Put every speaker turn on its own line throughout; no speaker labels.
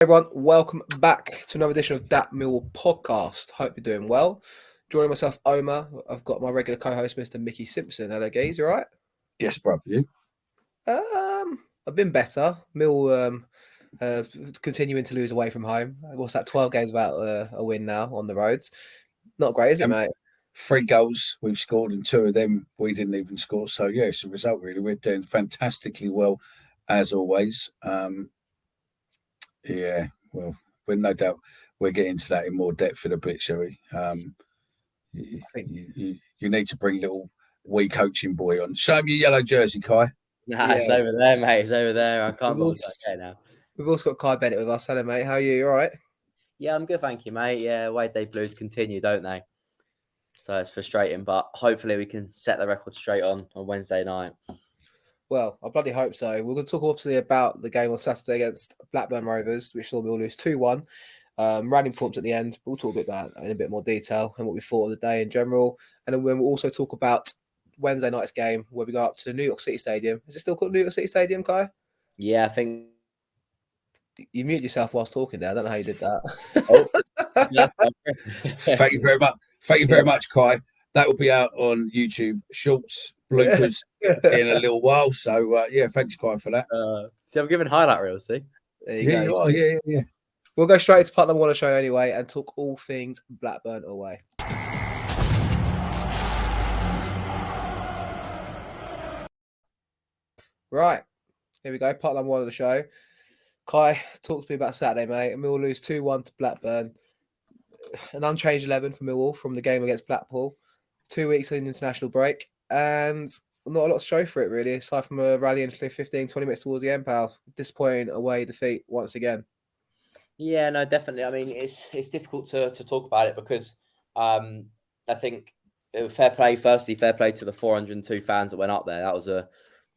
Everyone, welcome back to another edition of That Millwall podcast. Hope you're doing well. Joining myself, Omer, I've got my regular co-host, Mr. Micky Simpson. Hello, guys. You all right?
Yes, bruv, you?
I've been better. Mill continuing to lose away from home. What's that? 12 games without a win now on the roads. Not great, is it, mate?
3 goals we've scored, and 2 of them we didn't even score. So yeah, it's a result. Really, we're doing fantastically well, as always. Yeah, well, we're no doubt we'll get into that in more depth in a bit, shall we? You need to bring little wee coaching boy on. Show me your yellow jersey, Kai.
Nah, it's over there, mate. It's over there. I can't believe that now.
We've also got Kai Bennett with us. Hello, mate. How are you? You all right?
Yeah, I'm good, thank you, mate. Yeah, Wade Day Blues continue, don't they? So it's frustrating, but hopefully we can set the record straight on Wednesday night.
Well, I bloody hope so. We're going to talk obviously about the game on Saturday against Blackburn Rovers, which saw we all lose 2-1. Random performance at the end. We'll talk about that in a bit more detail and what we thought of the day in general. And then we'll also talk about Wednesday night's game where we go up to the New York City Stadium. Is it still called New York City Stadium, Kai?
Yeah, I think.
You muted yourself whilst talking there. I don't know how you did that.
Thank you very much. Thank you very much, Kai. That will be out on YouTube Shorts bloopers in a little while. So yeah, thanks, Kai, for that.
See, I'm giving highlight reels. See,
there you
go. You are. Yeah.
We'll go straight to part number 1 of the show anyway and talk all things Blackburn away. Right, here we go. Part number 1 of the show. Kai, talk to me about Saturday, mate. Millwall lose 2-1 to Blackburn. An unchanged 11 for Millwall from the game against Blackpool. 2 weeks in international break. And not a lot to show for it, really, aside from a rally in 15, 20 minutes towards the end, pal. Disappointing away defeat once again.
Yeah, no, definitely. I mean, it's difficult to talk about it because I think fair play to the 402 fans that went up there. That was a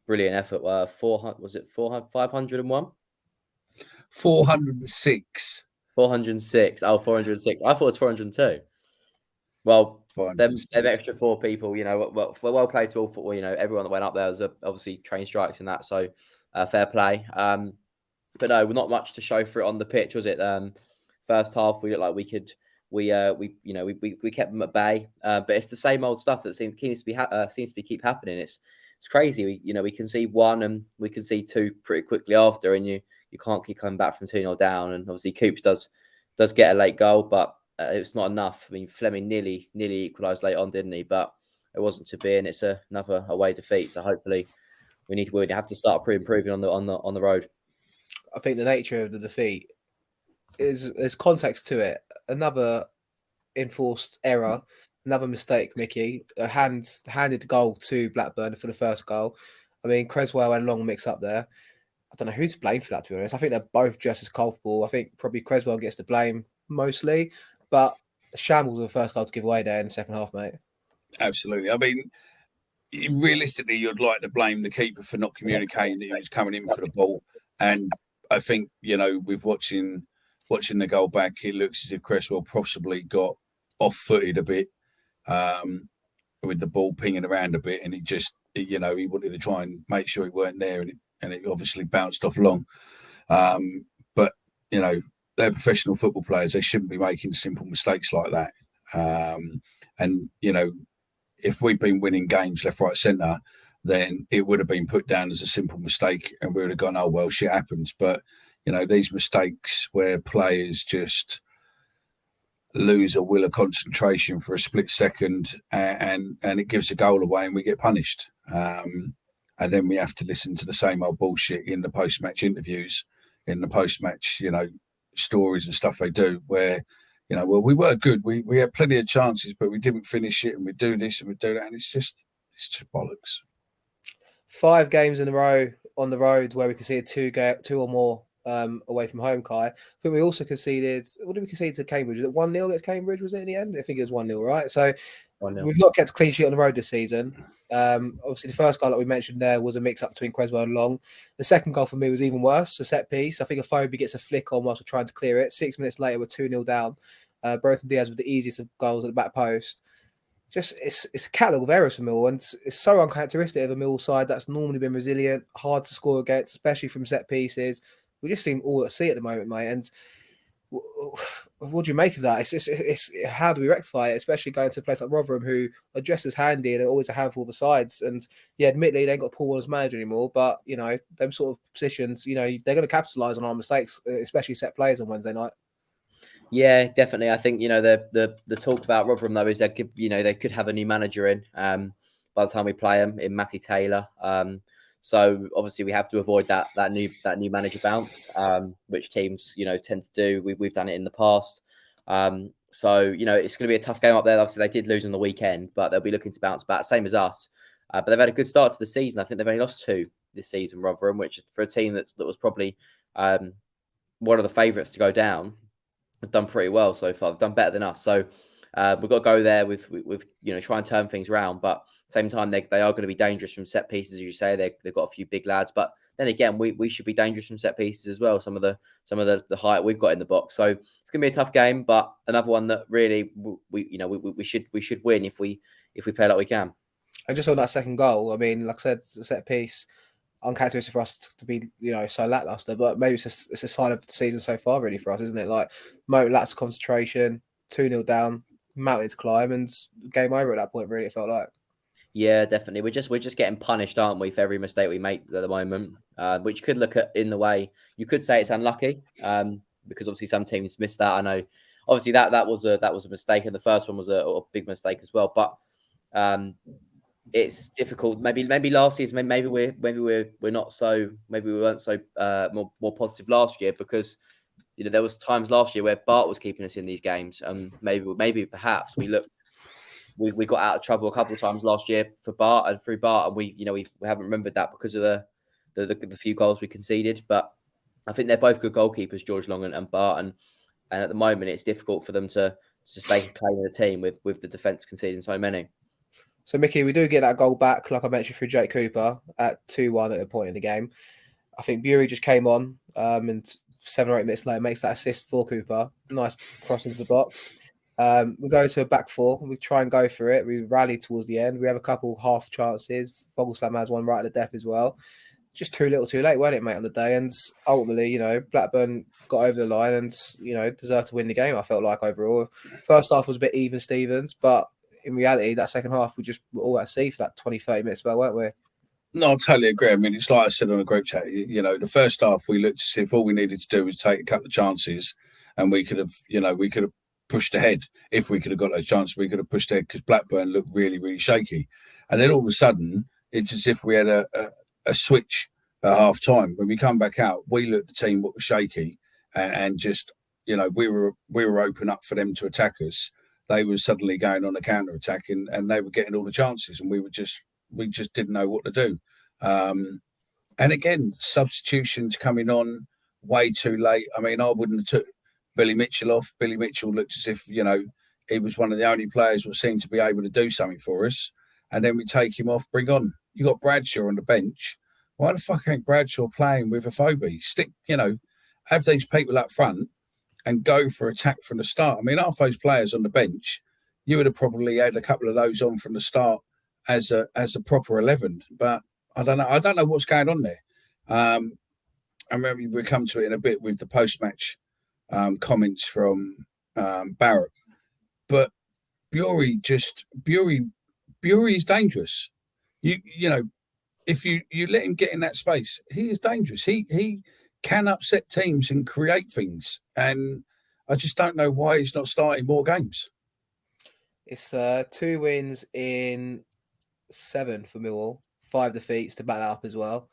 brilliant effort. 501?
406.
406. Oh, 406. I thought it was 402. Well, them extra 4 people, well played to all football. Everyone that went up there was obviously train strikes and that. So fair play. But no, not much to show for it on the pitch, was it? First half, we looked like we kept them at bay. But it's the same old stuff that seems to keep happening. It's crazy. We can see 1 and we can see 2 pretty quickly after, and you can't keep coming back from 2-0 down. And obviously Coops does get a late goal, but it's not enough. I mean, Fleming nearly equalised late on, didn't he? But it wasn't to be, and it's another away defeat. So hopefully we have to start improving on the road.
I think the nature of the defeat there's context to it. Another enforced error, another mistake, Mickey. Handed goal to Blackburn for the first goal. I mean, Creswell and Long mix up there. I don't know who to blame for that, to be honest. I think they're both just as culpable. I think probably Creswell gets the blame mostly, but shambles was the first goal to give away there in the second half, mate.
Absolutely. I mean, realistically, you'd like to blame the keeper for not communicating that he was coming in for the ball. And I think, with watching the goal back, it looks as if Creswell possibly got off-footed a bit with the ball pinging around a bit, and he just, he wanted to try and make sure he weren't there, and it obviously bounced off Long. But, they're professional football players. They shouldn't be making simple mistakes like that. And, if we'd been winning games left, right, centre, then it would have been put down as a simple mistake and we would have gone, oh, well, shit happens. But, these mistakes where players just lose a will of concentration for a split second and it gives a goal away and we get punished. And then we have to listen to the same old bullshit in the post-match interviews, in the post-match, stories and stuff they do where, well, we were good. We had plenty of chances, but we didn't finish it, and we do this and we do that. And it's just bollocks.
5 games in a row on the road where we conceded 2 or more away from home, Kai. I think we also conceded. What did we concede to Cambridge? Was it 1-0 against Cambridge? Was it in the end? I think it was 1-0, right? So
1-0.
We've not kept a clean sheet on the road this season. Obviously, the first goal that we mentioned there was a mix-up between Creswell and Long. The second goal for me was even worse, a set piece. I think Afobe gets a flick on whilst we're trying to clear it. 6 minutes later, we're 2-0 down. Burton Diaz with the easiest of goals at the back post. Just it's a catalogue of errors for Millwall, and it's so uncharacteristic of a Millwall side that's normally been resilient, hard to score against, especially from set pieces. We just seem all at sea at the moment, mate. And what do you make of that? It's how do we rectify it, especially going to a place like Rotherham, who are just as handy and are always a handful of the sides. And yeah, admittedly, they ain't got Paul Waller as manager anymore, but you know, them sort of positions, you know, they're going to capitalise on our mistakes, especially set players on Wednesday night.
Yeah, definitely. I think, you know, the talk about Rotherham though is they could, you know, they could have a new manager in by the time we play them in Matty Taylor. So obviously we have to avoid that new manager bounce, which teams, you know, tend to do. We've done it in the past. So, you know, it's going to be a tough game up there. Obviously they did lose on the weekend, but they'll be looking to bounce back, same as us. But they've had a good start to the season. I think they've only lost 2 this season, Rotherham, which for a team that was probably one of the favourites to go down. Have done pretty well so far. They've done better than us. So we've got to go there with you know, try and turn things around. But at the same time, they are going to be dangerous from set pieces, as you say. They've got a few big lads. But then again, we should be dangerous from set pieces as well. Some of the height we've got in the box. So it's going to be a tough game, but another one that really we should win if we play like we can.
And just on that second goal, I mean, like I said, it's a set piece. Uncharacteristic for us to be, you know, so lackluster, but maybe it's a sign of the season so far, really, for us, isn't it? Like, lots of concentration, 2-0 down, mountain to climb, and game over at that point. Really, it felt like.
Yeah, definitely. We're just getting punished, aren't we, for every mistake we make at the moment? Which could look at in the way you could say it's unlucky, because obviously some teams miss that. I know, obviously that was a mistake, and the first one was a big mistake as well, but. It's difficult. Maybe last season, maybe we weren't so more positive last year, because you know there was times last year where Bart was keeping us in these games, and maybe perhaps we got out of trouble a couple of times last year through Bart, and we haven't remembered that because of the few goals we conceded. But I think they're both good goalkeepers, George Long and Bart, and at the moment it's difficult for them to stay playing in the team with the defence conceding so many.
So, Mickey, we do get that goal back, like I mentioned, through Jake Cooper at 2-1 at a point in the game. I think Bury just came on and 7 or 8 minutes later makes that assist for Cooper. Nice cross into the box. We go to a back 4. We try and go for it. We rally towards the end. We have a couple half chances. Fogelsam has one right at the death as well. Just too little too late, weren't it, mate, on the day? And ultimately, you know, Blackburn got over the line and, you know, deserved to win the game, I felt like, overall. First half was a bit even Stevens, but in reality, that second half, we just were all at sea for that 20, 30 minutes spell, weren't we?
No, I totally agree. I mean, it's like I said on a group chat, you know, the first half we looked to see if all we needed to do was take a couple of chances, and we could have pushed ahead. If we could have got those chances, we could have pushed ahead, because Blackburn looked really, really shaky. And then all of a sudden, it's as if we had a switch at half time. When we come back out, we looked at the team what was shaky, and just, you know, we were open up for them to attack us. They were suddenly going on a counter attack, and they were getting all the chances, and we just didn't know what to do. And again, substitutions coming on way too late. I mean, I wouldn't have took Billy Mitchell off. Billy Mitchell looked as if, you know, he was one of the only players that seemed to be able to do something for us. And then we take him off, bring on. You got Bradshaw on the bench. Why the fuck ain't Bradshaw playing with a phobie? Stick, you know, have these people up front and go for attack from the start. I mean, half those players on the bench, you would have probably had a couple of those on from the start as a proper 11. But I don't know what's going on there. I remember we'll come to it in a bit with the post-match comments from Barrett. But Bury is dangerous. You know, if you let him get in that space, he is dangerous. He can upset teams and create things, and I just don't know why he's not starting more games.
It's 2 wins in 7 for Millwall, 5 defeats to back that up as well.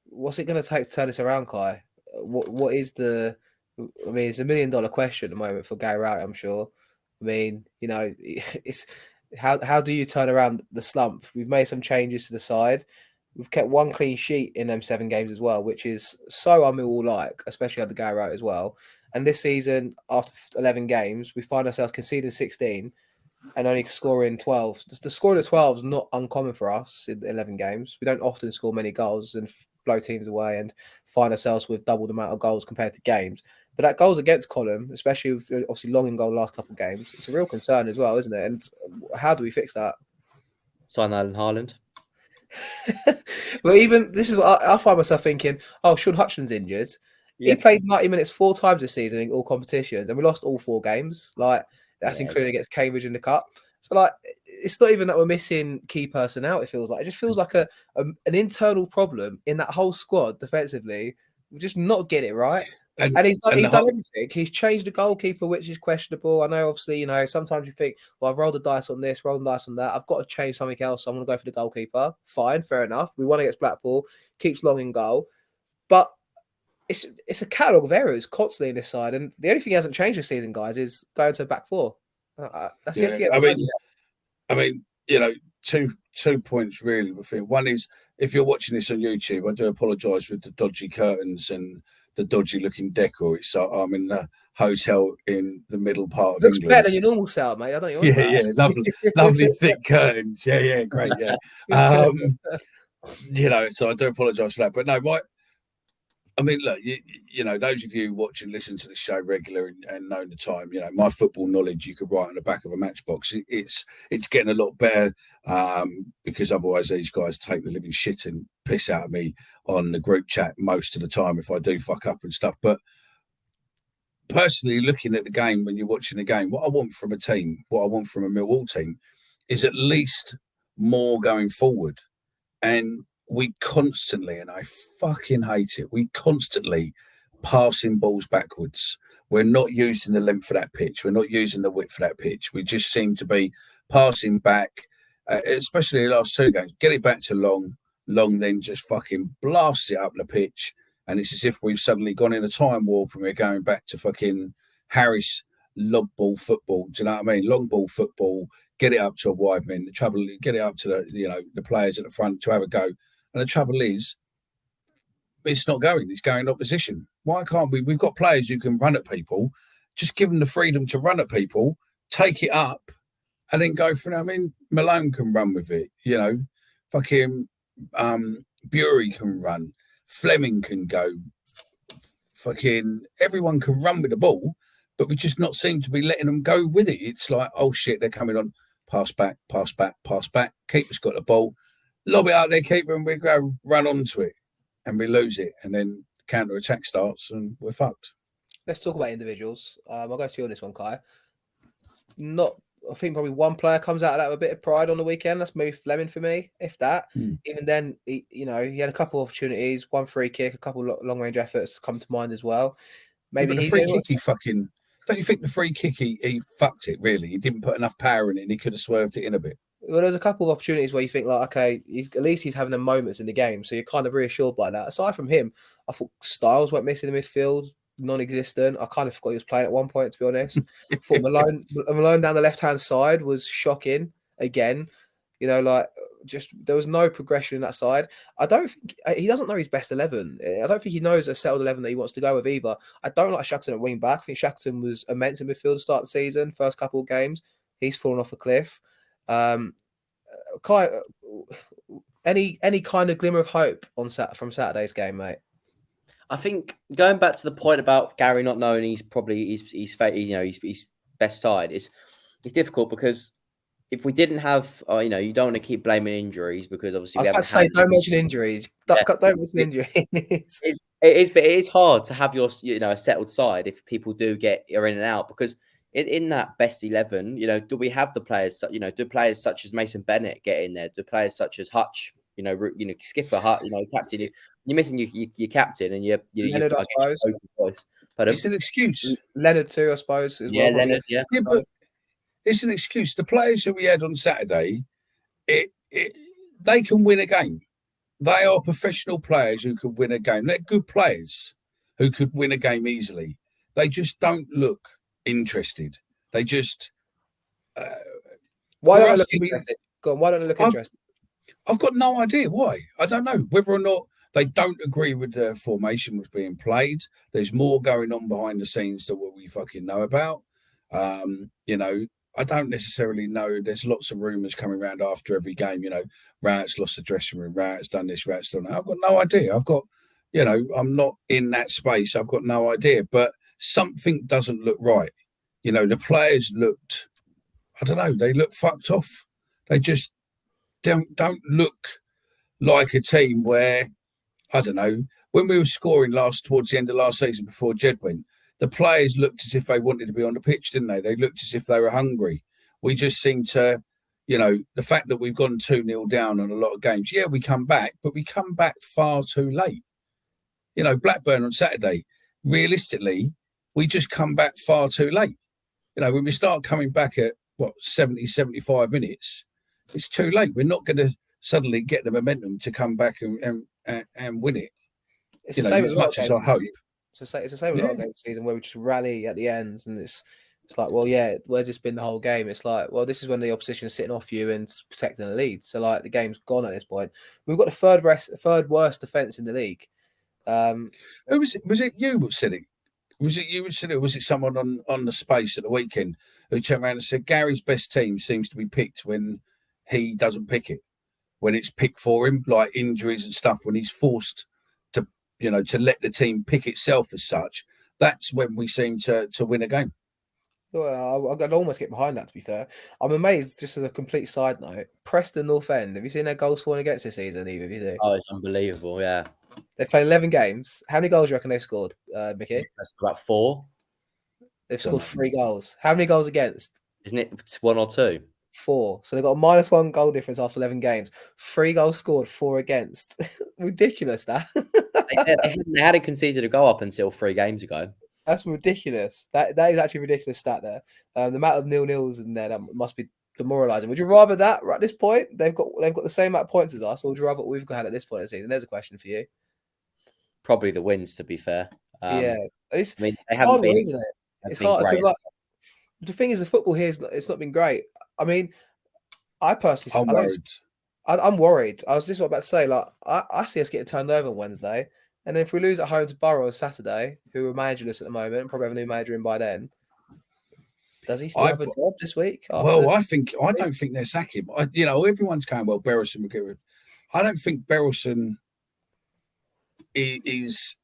What's it going to take to turn this around, Kai? What is the? I mean, it's $1 million question at the moment for Gary Rowett, I'm sure. I mean, you know, it's how do you turn around the slump? We've made some changes to the side. We've kept 1 clean sheet in them 7 games as well, which is so Millwall-like, especially under Gary Rowett as well. And this season, after 11 games, we find ourselves conceding 16 and only scoring 12. The scoring of 12 is not uncommon for us in 11 games. We don't often score many goals and blow teams away and find ourselves with double the amount of goals compared to games. But that goals against column, especially with obviously Long in goal the last couple of games, it's a real concern as well, isn't it? And how do we fix that?
Sign Alan Haaland.
Well, even this is what I find myself thinking. Oh, Sean Hutchinson's injured. He played 90 minutes 4 times this season in all competitions, and we lost all 4 games. Like that's including against Cambridge in the cup. So like, it's not even that we're missing key personnel. It feels like it just feels like an internal problem in that whole squad defensively. We're just not getting it right. And he's done everything. He's changed the goalkeeper, which is questionable. I know, obviously, sometimes you think, well, I've rolled the dice on this, rolled the dice on that. I've got to change something else. So I'm going to go for the goalkeeper. Fine, fair enough. We won against Blackpool. Keeps Long in goal. But it's a catalogue of errors constantly in this side. And the only thing he hasn't changed this season, guys, is going to a back 4. That's the only thing.
I mean, two points really. One is, if you're watching this on YouTube, I do apologise for the dodgy curtains and the dodgy looking decor. I'm in the hotel in the middle part of England.
Looks better than your normal setup, mate. I don't know.
Yeah, lovely thick curtains. Yeah, great. Yeah, so I do apologise for that. But no, look, those of you watch and listen to the show regular and know the time, my football knowledge you could write on the back of a matchbox. It's getting a lot better because otherwise these guys take the living shit and piss out of me on the group chat most of the time if I do fuck up and stuff. But personally, looking at the game, when you're watching the game, what I want from a team, what I want from a Millwall team is at least more going forward. And we constantly, and I fucking hate it, we constantly passing balls backwards. We're not using the length of that pitch. We're not using the width of that pitch. We just seem to be passing back, especially the last 2 games. Get it back to Long then just fucking blasts it up the pitch. And it's as if we've suddenly gone in a time warp and we're going back to fucking Harris lob ball football. Do you know what I mean? Long ball football, get it up to a wide man. The trouble, get it up to the players at the front to have a go. And the trouble is, it's not going. It's going opposition. Why can't we? We've got players who can run at people. Just give them the freedom to run at people, take it up, and then go for it. I mean, Malone can run with it. Fucking Bury can run. Fleming can go. Fucking everyone can run with the ball, but we just not seem to be letting them go with it. It's like, oh shit, they're coming on. Pass back, pass back, pass back. Keeper's got the ball. Lob it out there, keeper, and we go run onto it, and we lose it, and then counter attack starts, and we're fucked.
Let's talk about individuals. I'll go to you on this one, Kai. I think probably one player comes out of that with a bit of pride on the weekend. That's maybe Fleming for me, if that. Even then, he had a couple of opportunities, 1 free kick, a couple of long range efforts come to mind as well. Maybe
the free kick, don't you think the free kick he fucked it? Really, he didn't put enough power in it. And he could have swerved it in a bit.
Well, there's a couple of opportunities where you think, like, okay, at least he's having the moments in the game, so you're kind of reassured by that. Aside from him, I thought Styles went missing in the midfield, non-existent. I kind of forgot he was playing at one point, to be honest. I thought Malone down the left-hand side was shocking again. Just there was no progression in that side. I don't think he doesn't know his best 11. I don't think he knows a settled 11 that he wants to go with either. I don't like Shackleton at wing back. I think Shackleton was immense in midfield to start the season, first couple of games. He's fallen off a cliff. Kai, any kind of glimmer of hope from Saturday's game, mate?
I think going back to the point about Gary not knowing he's probably his best side is difficult because if we didn't have, you don't want to keep blaming injuries because obviously
I was about to say don't mention injuries. Don't mention injuries.
It is hard to have your a settled side if people do are in and out because. In that best 11, do we have the players? Do players such as Mason Bennett get in there? Do players such as Hutch, skipper Hutch, captain? You're missing your captain, and you're
Leonard, I suppose.
It's an excuse.
Leonard too, I suppose.
Leonard. Yeah, but it's an excuse. The players who we had on Saturday, they can win a game. They are professional players who could win a game. They're good players who could win a game easily. They just don't look interested. They just
why don't they look interested? Go on, why don't they look interested?
I've got no idea why. I don't know whether or not they don't agree with the formation was being played. There's more going on behind the scenes than what we fucking know about. I don't necessarily know. There's lots of rumours coming around after every game. Rowett's lost the dressing room. Rowett's done this. Rowett's done that. I've got no idea. I'm not in that space. I've got no idea. But something doesn't look right. The players looked, I don't know, they look fucked off. They just don't look like a team where, I don't know, when we were scoring towards the end of last season before Jed went, the players looked as if they wanted to be on the pitch, didn't they? They looked as if they were hungry. We just seem to, the fact that we've gone 2-0 down on a lot of games. Yeah, we come back, but we come back far too late. Blackburn on Saturday, realistically, we just come back far too late. When we start coming back at, 70, 75 minutes, it's too late. We're not going to suddenly get the momentum to come back and win it.
It's the same
as much as I hope.
It's the same a lot of games this season where we just rally at the ends, and it's like, well, yeah, where's this been the whole game? It's like, well, this is when the opposition is sitting off you and protecting the lead. So like the game's gone at this point. We've got the third worst defense in the league.
Who was it? Was it you who said it? Was it you who said it? Or was it someone on the space at the weekend who turned around and said Gary's best team seems to be picked when he doesn't pick it, when it's picked for him, like injuries and stuff, when he's forced to, to let the team pick itself as such. That's when we seem to win a game.
Well, I'd almost get behind that, to be fair. I'm amazed, just as a complete side note, Preston North End, have you seen their goals scored against this season, either of you do?
Oh, it's unbelievable, yeah.
They've played 11 games. How many goals do you reckon they've scored, Micky?
That's about 4.
They've scored 3 goals. How many goals against?
Isn't it 1 or 2?
4. So they've got a -1 goal difference after 11 games. 3 goals scored, 4 against. Ridiculous, that.
They hadn't conceded a goal up until 3 games ago.
That's ridiculous. That is actually a ridiculous stat there. The amount of 0-0s in there, that must be demoralising. Would you rather that at this point? They've got the same amount of points as us, or would you rather what we've had at this point in the season? There's a question for you.
Probably the wins, to be fair.
Yeah,
it's
hard, isn't it? It's hard because the thing is, the football here it's not been great. I mean, I personally,
I'm worried.
I'm worried. I was just about to say, like, I see us getting turned over on Wednesday, and then if we lose at home to Borough on Saturday, who are managerless at the moment, and probably have a new manager in by then, does he still have a job this week?
I don't think they'll sack him. Everyone's going, well, Berylson will get rid. I don't think Berylson is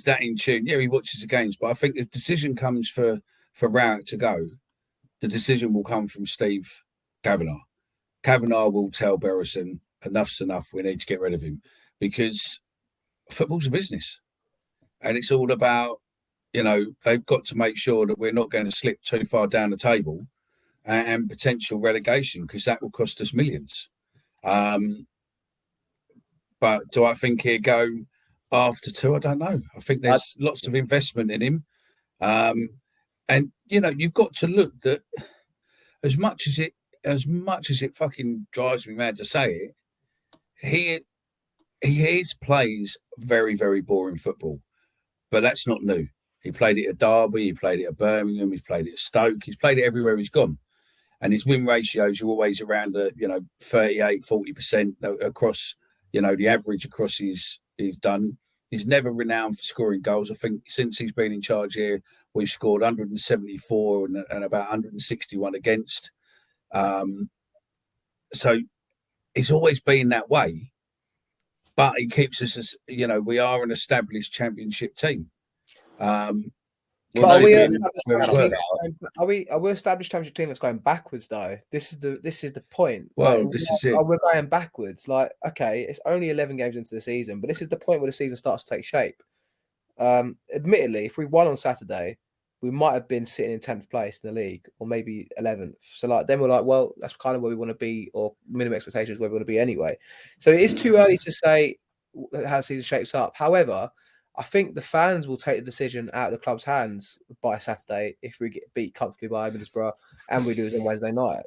that in tune. Yeah, he watches the games, but I think if the decision comes for Rowett to go, the decision will come from Steve Kavanagh. Kavanagh will tell Berylson, enough's enough, we need to get rid of him, because football's a business, and it's all about, they've got to make sure that we're not going to slip too far down the table and potential relegation, because that will cost us millions. But do I think he'll go after 2? I don't know. I think there's lots of investment in him. And you've got to look that as much as it fucking drives me mad to say it, he plays very, very boring football. But that's not new. He played it at Derby, he played it at Birmingham, he's played it at Stoke, he's played it everywhere he's gone. And his win ratios are always around 38, 40% across, the average across he's done. He's never renowned for scoring goals. I think since he's been in charge here, we've scored 174 and about 161 against. So it's always been that way. But he keeps us as, we are an established championship team.
Are we established championship team that's going backwards though? This is the point.
Well, this is it.
We're going backwards. Like, okay, it's only 11 games into the season, but this is the point where the season starts to take shape. Admittedly, if we won on Saturday, we might have been sitting in 10th place in the league, or maybe 11th. So like, then we're like, well, that's kind of where we want to be, or minimum expectations where we want to be anyway. So it is too early to say how the season shapes up. However, I think the fans will take the decision out of the club's hands by Saturday if we get beat comfortably by Middlesbrough and we lose on Wednesday night.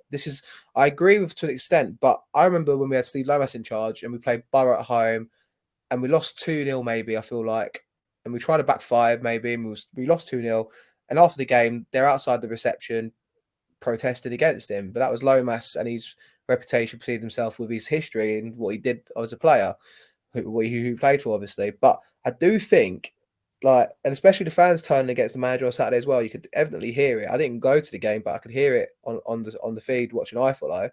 I agree with to an extent, but I remember when we had Steve Lomas in charge and we played Borough at home and we lost 2-0 maybe, I feel like, and we tried a back 5 maybe, and we lost 2-0. And after the game, they're outside the reception protesting against him. But that was Lomas, and his reputation preceded himself with his history and what he did as a player, who played for, obviously. But I do think, and especially the fans turning against the manager on Saturday as well, you could evidently hear it. I didn't go to the game, but I could hear it on the feed watching iFollow.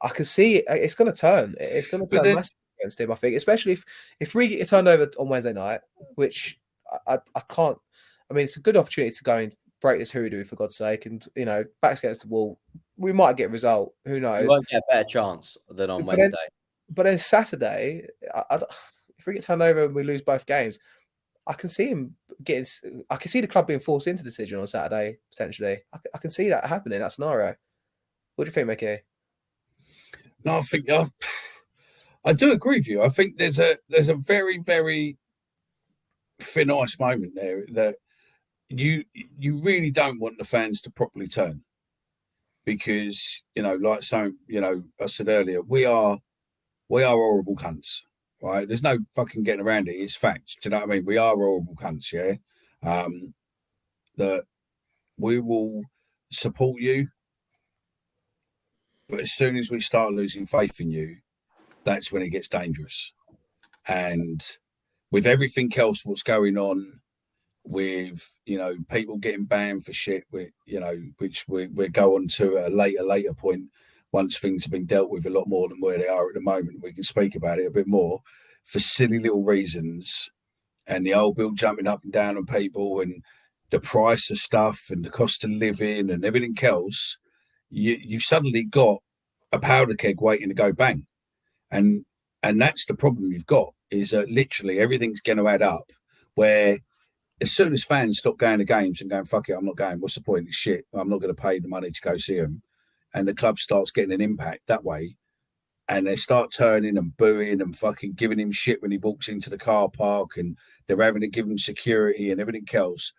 I could see it. It's going to turn. It's going to turn massively against him, I think, especially if we get turned over on Wednesday night, which I can't. I mean, it's a good opportunity to go and break this hoodoo, for God's sake, and backs against the wall. We might get a result. Who knows?
You won't get a better chance than on Wednesday.
But then Saturday, if we get turned over and we lose both games, I can see him getting. I can see the club being forced into the decision on Saturday potentially. I can see that happening. That scenario. What do you think, Micky?
No, I think I do agree with you. I think there's a very, very thin ice moment there that you really don't want the fans to properly turn, because like some I said earlier, we are horrible cunts, right? There's no fucking getting around it. It's fact. Do you know what I mean? We are horrible cunts, yeah. That we will support you, but as soon as we start losing faith in you, that's when it gets dangerous. And with everything else what's going on, with people getting banned for shit, which we'll go on to a later point once things have been dealt with a lot more than where they are at the moment. We can speak about it a bit more, for silly little reasons, and the old bill jumping up and down on people, and the price of stuff, and the cost of living, and everything else. You've suddenly got a powder keg waiting to go bang, and that's the problem you've got, is that literally everything's going to add up, where as soon as fans stop going to games and going, fuck it, I'm not going, what's the point? It's shit, I'm not going to pay the money to go see them, and the club starts getting an impact that way, and they start turning and booing and fucking giving him shit when he walks into the car park, and they're having to give him security and everything else,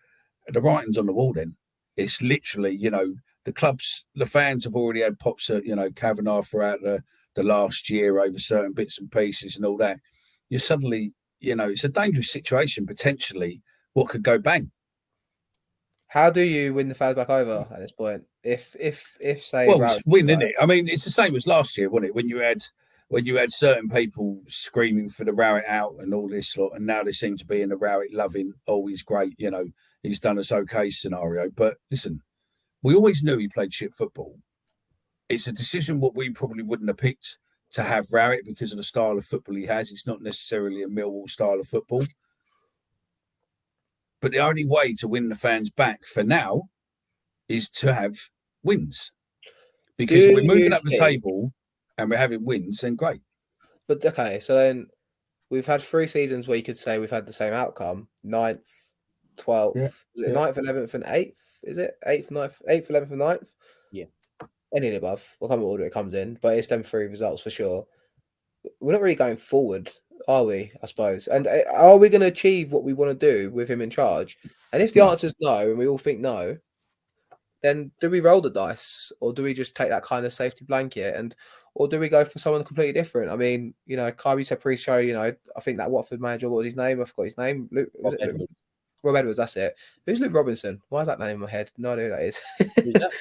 the writing's on the wall then. It's literally, the fans have already had pops at, Kavanagh throughout the last year over certain bits and pieces and all that. You're suddenly, it's a dangerous situation potentially. What could go bang?
How do you win the fans back over at this point? If say,
well, it's win, isn't it? I mean, it's the same as last year, wasn't it? When you had certain people screaming for the Rowett out and all this lot, and now they seem to be in the Rowett loving, oh, he's great, he's done us okay scenario. But listen, we always knew he played shit football. It's a decision what we probably wouldn't have picked to have Rowett because of the style of football he has. It's not necessarily a Millwall style of football. But the only way to win the fans back for now is to have wins. Because if we're moving up the table and we're having wins, then great.
But okay, so then we've had 3 seasons where you could say we've had the same outcome. 9th, 12th, is it 9th, 11th, and 8th? Is it 8th, 9th, 8th, 11th, and 9th?
Yeah.
Any of the above. We'll come order it comes in, but it's them 3 results for sure. We're not really going forward, are we? I suppose. And are we going to achieve what we want to do with him in charge? And if the answer is no, and we all think no, then do we roll the dice, or do we just take that kind of safety blanket, or do we go for someone completely different? I mean, Kyrie said pre-show, I think that Watford manager, what was his name? I forgot his name. Rob Edwards, that's it. Who's Luke Robinson? Why is that name in my head? No idea who that is.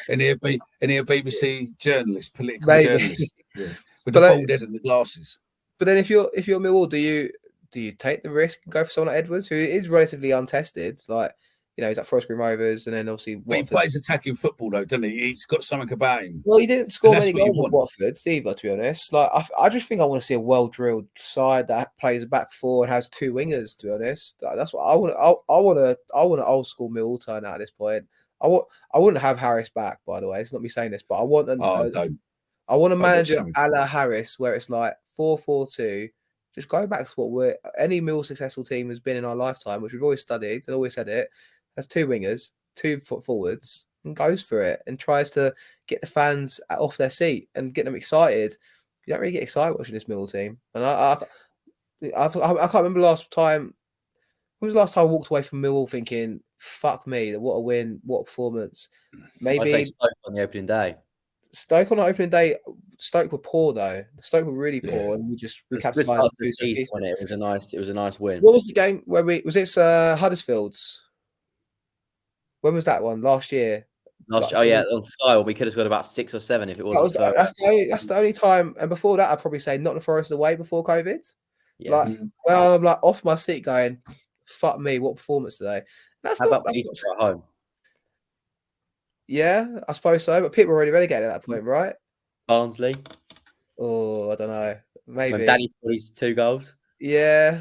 And he'll be a BBC journalist, political journalist, with the bald head and the glasses.
But then, if you're Millwall, do you take the risk and go for someone like Edwards, who is relatively untested? Like, he's at Forest Green Rovers, and then obviously
he plays attacking football though, doesn't he? He's got something about him.
Well, he didn't score many goals with Watford either, to be honest. Like, I just think I want to see a well-drilled side that plays a back 4 and has 2 wingers. To be honest, that's what I want. I want an old school Millwall turn out at this point. I wouldn't have Harris back, by the way. It's not me saying this, but I want I want a manager a la Harris, where it's like 4-4-2. Just go back to any Millwall successful team has been in our lifetime, which we've always studied and always said it. Has 2 wingers, 2 forwards, and goes for it and tries to get the fans off their seat and get them excited. You don't really get excited watching this Millwall team. And I can't remember last time. When was the last time I walked away from Millwall thinking, "Fuck me, what a win, what a performance"? Maybe
I'd say Stoke on the opening day.
Stoke on the opening day. Stoke were poor though. Stoke were really poor, and we capitalised.
It was a nice win.
What was the game where was it Huddersfield's? When was that one? Last year.
On Sky, we could have scored about 6 or 7 if it wasn't.
That's the only time. And before that, I'd probably say Nottingham Forest away before COVID.
Yeah.
I'm like off my seat going, fuck me, what performance today.
How about at home?
Yeah, I suppose so. But people were already relegated at that point, right?
Barnsley.
Oh, I don't know. Maybe.
When Danny scored his 2 goals.
Yeah,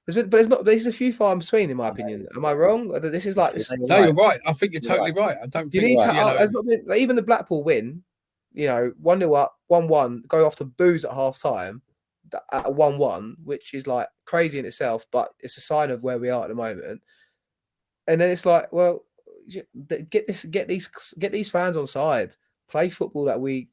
there's a few far in between, in my opinion. Am I wrong? This is like this.
No, you're right. I think you're totally right. I don't think
there's not been, even the Blackpool win. 1-0 up, 1-1, go off to booze at half time. at a 1-1, which is like crazy in itself, but it's a sign of where we are at the moment. And then it's like, well, get these fans on side, play football that we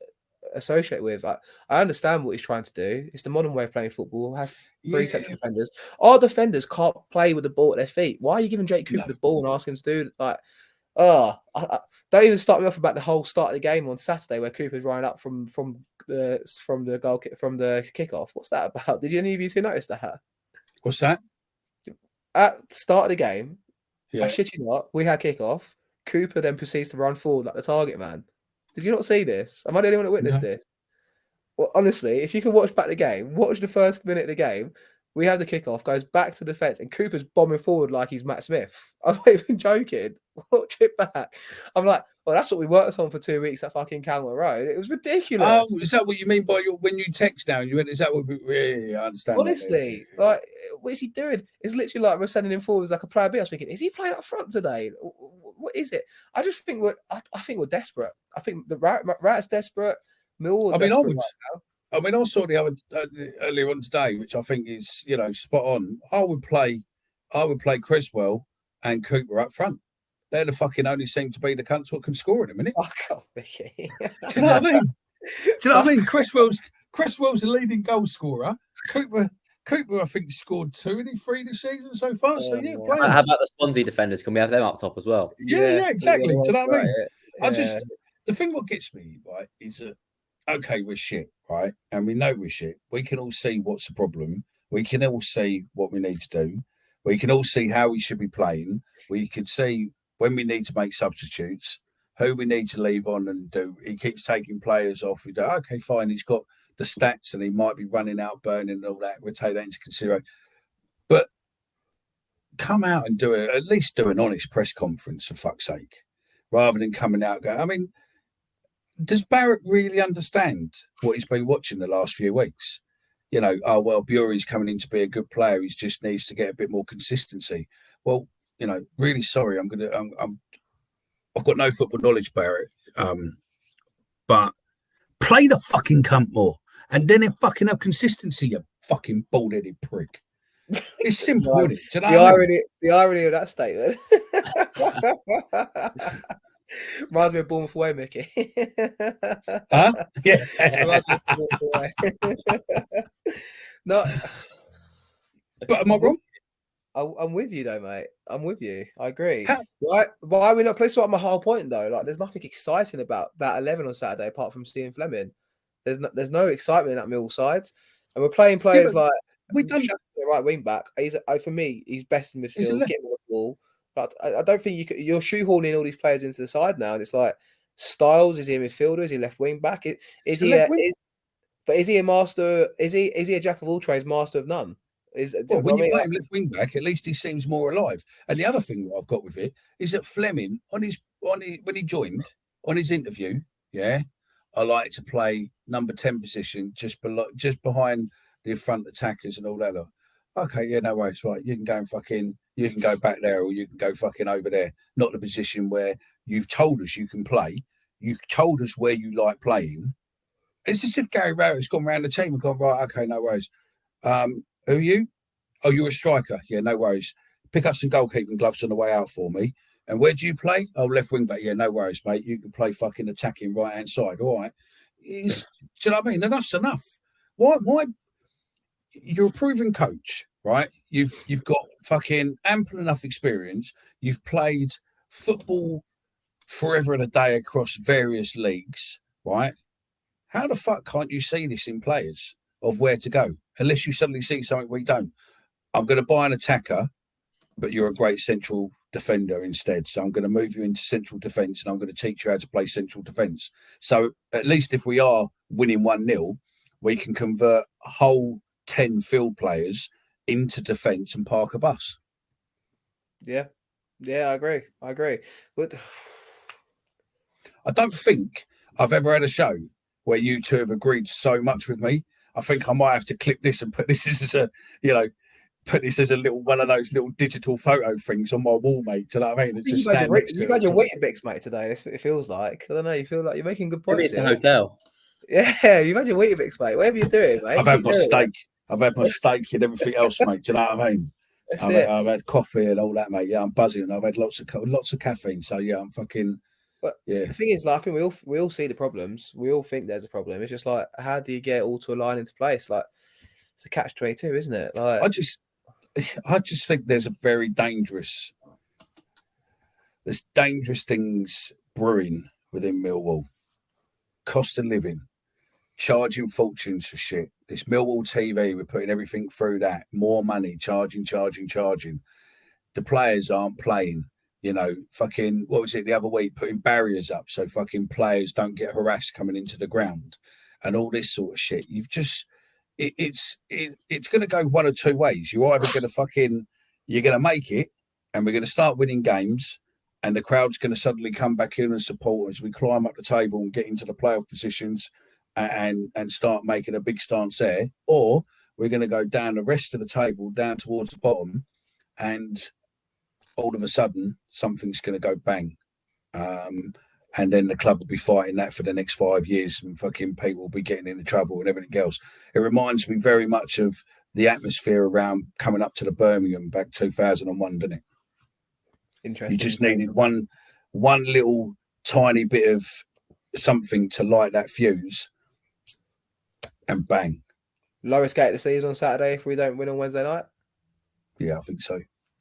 associate with. I understand what he's trying to do. It's the modern way of playing football. Have three central defenders. Our defenders can't play with the ball at their feet. Why are you giving Jake Cooper the ball and asking him to do like? Don't even start me off about the whole start of the game on Saturday where Cooper's running up from the goal from the kickoff. What's that about? Did any of you two notice that?
What's that?
At the start of the game,
Yeah.
I shit you not, we had kickoff. Cooper then proceeds to run forward like the target man. Did you not see this? Am I the only one that witnessed this? Well, honestly, if you can watch back the game, watch the first minute of the game. We have the kickoff, goes back to defence, and Cooper's bombing forward like he's Matt Smith. I'm not even joking. Watch it back. I'm like, well, that's what we worked on for 2 weeks at fucking Calmer Road. It was ridiculous.
Oh, is that what you mean by when you text now? You went, is that what? Yeah, I understand.
Honestly, like, what is he doing? It's literally like we're sending him forward as like a player B. I was thinking, is he playing up front today? What is it? I just think we're desperate. I think the Rat's desperate. Millwall.
I saw the other earlier on today, which I think is spot on. I would play Creswell and Cooper up front. They're the fucking only seem to be the cunts what can score in a minute.
Oh God, Mickey.
Do you know what I mean? Do you know what I mean? Cresswell's a leading goal scorer. Cooper, I think, scored 2 and 3 this season so far. So yeah,
how about the Swansea defenders? Can we have them up top as well?
Yeah, exactly. Do you know what I mean?
Yeah.
The thing what gets me right is that okay, we're shit, right, and we know we're shit. We can all see what's the problem. We can all see what we need to do. We can all see how we should be playing. We can see when we need to make substitutes, who we need to leave on and do. He keeps taking players off. We go, okay, fine. He's got the stats and he might be running out, burning and all that. We'll take that into consideration. But come out and at least do an honest press conference, for fuck's sake, rather than coming out and going, I mean, does Barrett really understand what he's been watching the last few weeks? Bury's coming in to be a good player. He just needs to get a bit more consistency. Well, really sorry. I've got no football knowledge, Barrett. But play the fucking cunt more, and then if fucking have consistency, you fucking bald-headed prick. It's simple, isn't it? Do you know
the irony of that statement. Reminds me of Bournemouth away, Mickey.
Huh? Yeah.
No.
But am I wrong?
I'm with you though, mate. I'm with you. I agree. Why are we not playing? So my whole point though, like there's nothing exciting about that 11 on Saturday apart from Stephen Fleming. There's no excitement in that Mill side, and we're playing players like we done the right wing back. For me, he's best in midfield. Get him the ball. But I don't think you're shoehorning all these players into the side now, and it's like Styles, is he a midfielder? Is he left wing back? Is he a master? Is he a jack of all trades, master of none?
When you play him left wing back, at least he seems more alive. And the other thing that I've got with it is that Fleming when he joined on his interview, I like to play number 10 position, just behind the front attackers and all that. Okay, yeah, no worries, right? You can go back there, or you can go fucking over there. Not the position where you've told us you can play. You've told us where you like playing. It's as if Gary Rowett's gone around the team and gone, right, okay, no worries. Who are you? Oh, you're a striker. Yeah, no worries. Pick up some goalkeeping gloves on the way out for me. And where do you play? Oh, left wing back. Yeah, no worries, mate. You can play fucking attacking right hand side. All right. Do you know what I mean? Enough's enough. Why? You're a proven coach, right? You've got fucking ample enough experience. You've played football forever and a day across various leagues, right? How the fuck can't you see this in players of where to go? Unless you suddenly see something we don't. I'm going to buy an attacker, but you're a great central defender instead. So I'm going to move you into central defence, and I'm going to teach you how to play central defence. So at least if we are winning 1-0, we can convert a whole 10 field players into defence and park a bus.
Yeah, I agree. But
I don't think I've ever had a show where you two have agreed so much with me. I think I might have to clip this and put this as a little one of those little digital photo things on my wall, mate. Do you know what I mean?
You've had your Weetabix, mate, today. That's what it feels like. I don't know. You feel like you're making good points.
Maybe it's the hotel.
Yeah, you've had your Weetabix, mate. Whatever you're doing, mate.
I've had my steak. I've had my steak and everything else, mate. Do you know what I mean? I've had coffee and all that, mate. Yeah, I'm buzzing. I've had lots of caffeine. So yeah, I'm fucking.
But
yeah.
The thing is, like, I think we all see the problems. We all think there's a problem. It's just like, how do you get it all to align into place? Like, it's a catch-22, isn't it? Like,
I just think there's dangerous things brewing within Millwall. Cost of living, charging fortunes for shit. This Millwall TV, we're putting everything through that. More money, charging. The players aren't playing. You know, fucking, what was it the other week? Putting barriers up so fucking players don't get harassed coming into the ground and all this sort of shit. You've just, it's going to go one of two ways. You're either going to you're going to make it and we're going to start winning games and the crowd's going to suddenly come back in and support as we climb up the table and get into the playoff positions and start making a big stance there. Or we're going to go down the rest of the table, down towards the bottom, and all of a sudden something's going to go bang. And then the club will be fighting that for the next 5 years and fucking people will be getting into trouble and everything else. It reminds me very much of the atmosphere around coming up to the Birmingham back 2001, didn't it?
Interesting.
You just needed one little tiny bit of something to light that fuse and bang.
Lowest gate of the season on Saturday if we don't win on Wednesday night?
Yeah, I think so.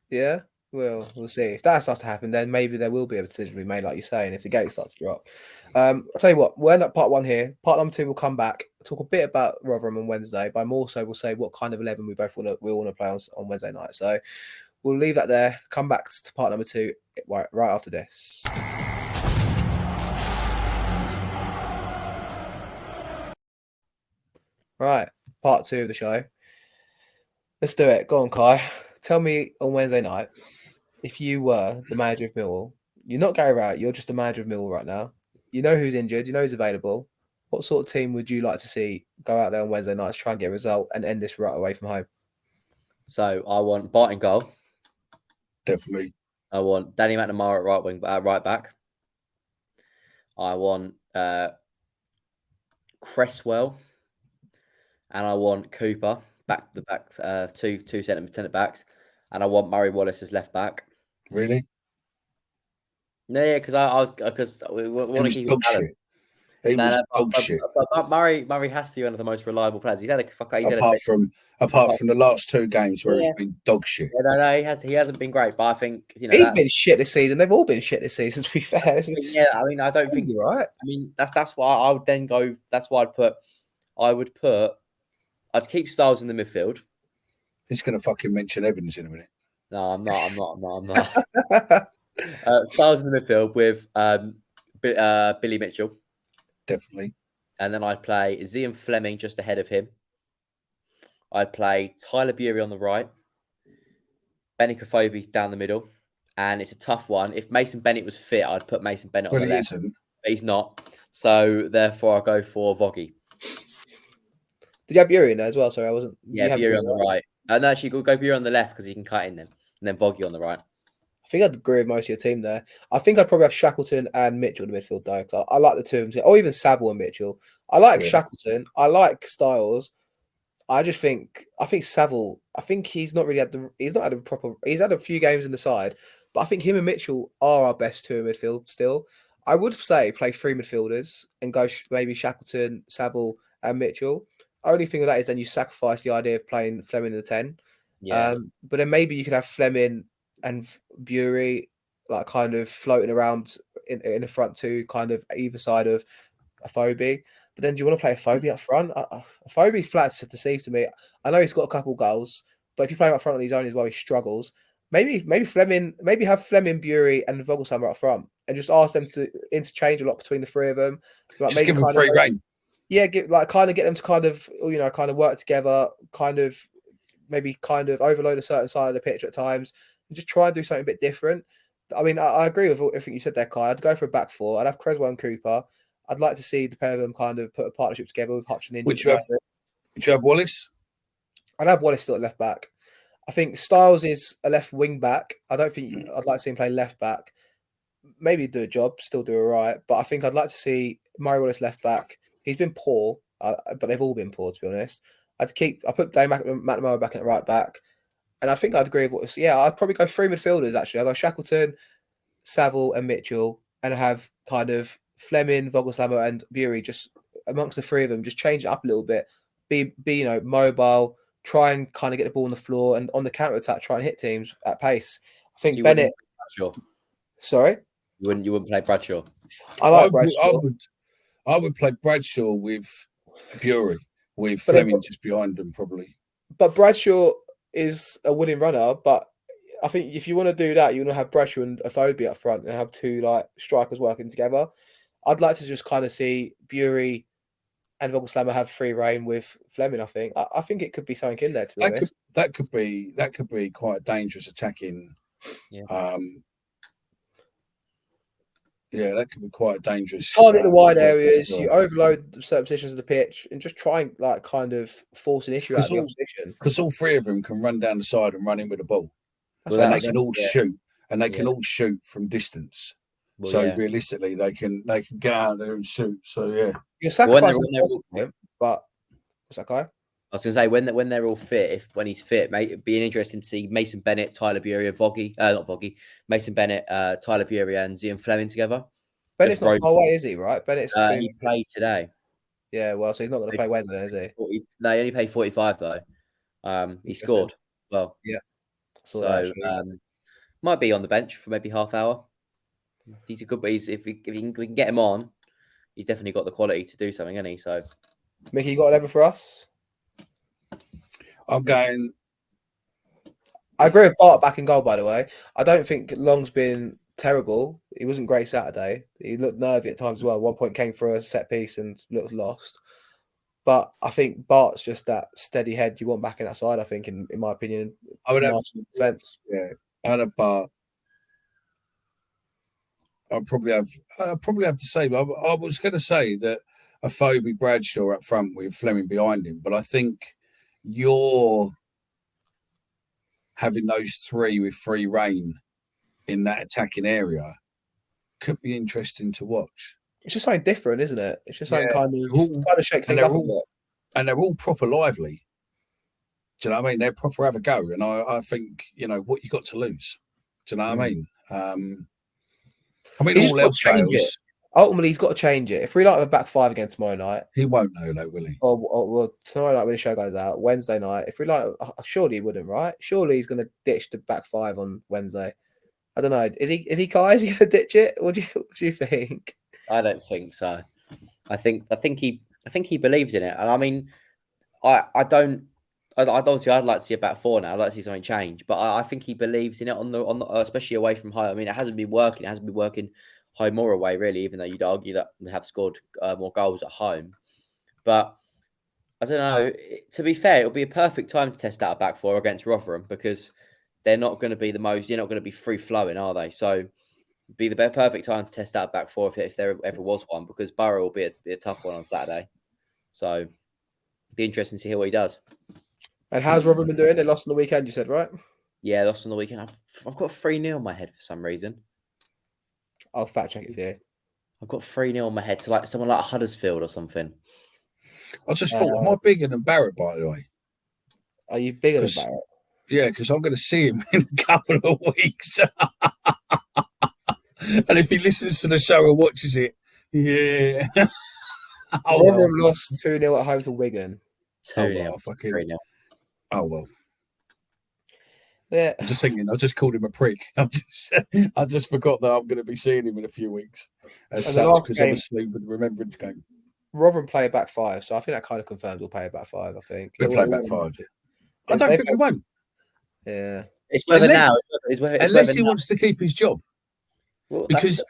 Yeah? Well, we'll see. If that starts to happen, then maybe there will be a decision to be made, like you're saying, if the gate starts to drop. I'll tell you what, we'll end up part 1 here. Part number 2 will come back, talk a bit about Rotherham on Wednesday, but more so we'll say what kind of 11 we want to play on Wednesday night. So we'll leave that there. Come back to part number 2 right after this. Right, part 2 of the show. Let's do it. Go on, Kai. Tell me on Wednesday night, if you were the manager of Millwall, you're not Gary Rowett, you're just the manager of Millwall right now. You know who's injured, you know who's available. What sort of team would you like to see go out there on Wednesday nights, try and get a result and end this right away from home?
So I want Bart in goal.
Definitely.
I want Danny McNamara at right back. I want Cresswell, and I want Cooper back to the back, two centre backs, and I want Murray Wallace as left back.
Really?
Yeah, because we want to keep him balanced.
He was dog shit.
But Murray has to be one of the most reliable players.
Apart from the last 2 games where he's been dog shit.
Yeah, no, he hasn't been great. But I think
he's been shit this season. They've all been shit this season. To be fair,
I don't think
you're right.
I mean, that's why I would then go. That's why I'd keep Styles in the midfield.
He's going to fucking mention Evans in a minute.
No, I'm not. Styles in the midfield with Billy Mitchell.
Definitely.
And then I'd play Zian Fleming just ahead of him. I'd play Tyler Bury on the right. Benny Kofobi down the middle. And it's a tough one. If Mason Bennett was fit, I'd put Mason Bennett on the left.
Isn't.
But he's not. So therefore, I'll go for Voggy.
Did you have Bury in there as well? Sorry, I wasn't.
Yeah, Bury on the right. And actually, go Bury on the left because he can cut in then. And then Voggy on the right.
I think I'd agree with most of your team there. I think I'd probably have Shackleton and Mitchell in the midfield though. I like the 2 of them, or even Saville and Mitchell. I like Shackleton. I like Styles. I think Saville. I think he's not had a proper. He's had a few games in the side, but I think him and Mitchell are our best 2 in midfield still. I would say play 3 midfielders and go maybe Shackleton, Saville, and Mitchell. Only thing with that is then you sacrifice the idea of playing Fleming in the 10.
Yeah.
But then maybe you could have Fleming and Bury like kind of floating around in the front 2, kind of either side of Afobe. But then do you want to play Afobe up front? Afobe flat's to deceive to me. I know he's got a couple goals, but if you play him up front on his own as well, he struggles. Maybe Fleming, have Fleming, Bury, and Vogelsammer up front, and just ask them to interchange a lot between the 3 of them.
Like just give them free rein.
Yeah, get them to kind of work together, maybe overload a certain side of the pitch at times, and just try and do something a bit different. I mean, I agree with everything you said there, Kai. I'd go for a back 4. I'd have Cresswell and Cooper. I'd like to see the pair of them kind of put a partnership together with Hutchin.
Would you have Wallace?
I'd have Wallace still at left back. I think Styles is a left wing back. I don't think I'd like to see him play left back. Maybe do a job, still do all right. But I think I'd like to see Murray Wallace left back. He's been poor, but they've all been poor, to be honest. I put Dave McNamara back at right back, and I think I'd agree with what. Yeah, I'd probably go 3 midfielders actually. I'd go Shackleton, Saville, and Mitchell, and have kind of Fleming, Vogelslammer, and Bury just amongst the 3 of them. Just change it up a little bit. Be mobile. Try and kind of get the ball on the floor, and on the counter attack, try and hit teams at pace. I think Bennett. Sorry,
you wouldn't play Bradshaw.
I like Bradshaw.
I would play Bradshaw with Bury, with Fleming just behind them, probably.
But Bradshaw is a winning runner. But I think if you want to do that, you want to have Bradshaw and Afobe up front and have 2 strikers working together. I'd like to just kind of see Bury and Vogelslammer have free reign with Fleming. I think it could be something in there. To be honest,
that could be quite a dangerous attacking.
Yeah.
Yeah, that could be quite dangerous.
Target the wide areas, you overload certain positions of the pitch, and just try and kind of force an issue out of the opposition.
Because all 3 of them can run down the side and run in with the ball.
And
they can all shoot, and they can all shoot from distance. Realistically, they can get out there and shoot. So
you're sacrificing him, but what's that guy?
I was going to say when they're all fit, when he's fit, mate, it'd be interesting to see Mason Bennett, Tyler Bury, Mason Bennett, Tyler Bury, and Zian Fleming together.
Bennett's not far away, is he? Right, Bennett's
he played today.
Yeah, well, so he's not going to play Wednesday, is he?
No, he only played 45 though. He scored well.
Yeah,
so might be on the bench for maybe half hour. He's a good, but if we can get him on, he's definitely got the quality to do something, hasn't he? So,
Mickey, you got 11 for us?
I'm going.
I agree with Bart back in goal, by the way. I don't think Long's been terrible. He wasn't great Saturday. He looked nervy at times as well. 1 point came for a set piece and looked lost. But I think Bart's just that steady head you want back in that side, I think, in my opinion.
I would have
defense.
Yeah, I'd have Bart. I'd probably have the same. I was going to say that Afobe Bradshaw up front with Fleming behind him, but I think you're having those 3 with free reign in that attacking area could be interesting to watch.
It's just something different, isn't it? It's just something kind of shake things up a bit.
And they're all proper lively. Do you know what I mean? They're proper have a go. And I think, what you got to lose. Do you know what I mean? All else fails.
Ultimately, he's got to change it. If we have a back 5 again tomorrow night,
he won't know, though, will he?
Or tomorrow night when the show goes out, Wednesday night. If we surely he wouldn't, right? Surely he's going to ditch the back 5 on Wednesday. I don't know. Is he Kai? Is he going to ditch it? What do you think?
I don't think so. I think he believes in it, and I mean, I'd obviously I'd like to see a back 4 now. I'd like to see something change, but I think he believes in it on the especially away from home. I mean, it hasn't been working. It hasn't been working home or away, really, even though you'd argue that we have scored more goals at home. But I don't know. To be fair, it'll be a perfect time to test out a back 4 against Rotherham because they're not going to be you're not going to be free-flowing, are they? So it'd be the perfect time to test out back 4 if there ever was one, because Borough will be a tough one on Saturday. So it'd be interesting to see what he does.
And how's Rotherham been doing? They lost on the weekend, you said, right?
Yeah, lost on the weekend. I've got 3-0 in my head for some reason.
I'll fact check it for you.
I've got 3-0 in my head to someone like Huddersfield or something.
I just thought, am I bigger than Barrett, by the way?
Are you bigger than Barrett?
Yeah, because I'm going to see him in a couple of weeks. And if he listens to the show or watches it, yeah.
Rotherham lost 2-0 at home to Wigan.
2-0. 3-0.
Oh, well.
Yeah.
I'm just thinking, I just called him a prick. I just forgot that I'm going to be seeing him in a few weeks. As such, because obviously with the Remembrance game.
Rotherham play a back 5, so I think that kind of confirms we'll play a back 5, I think.
We'll play back 5. I don't think we won't.
Yeah.
It's whether now.
Unless he wants to keep his job. Well, because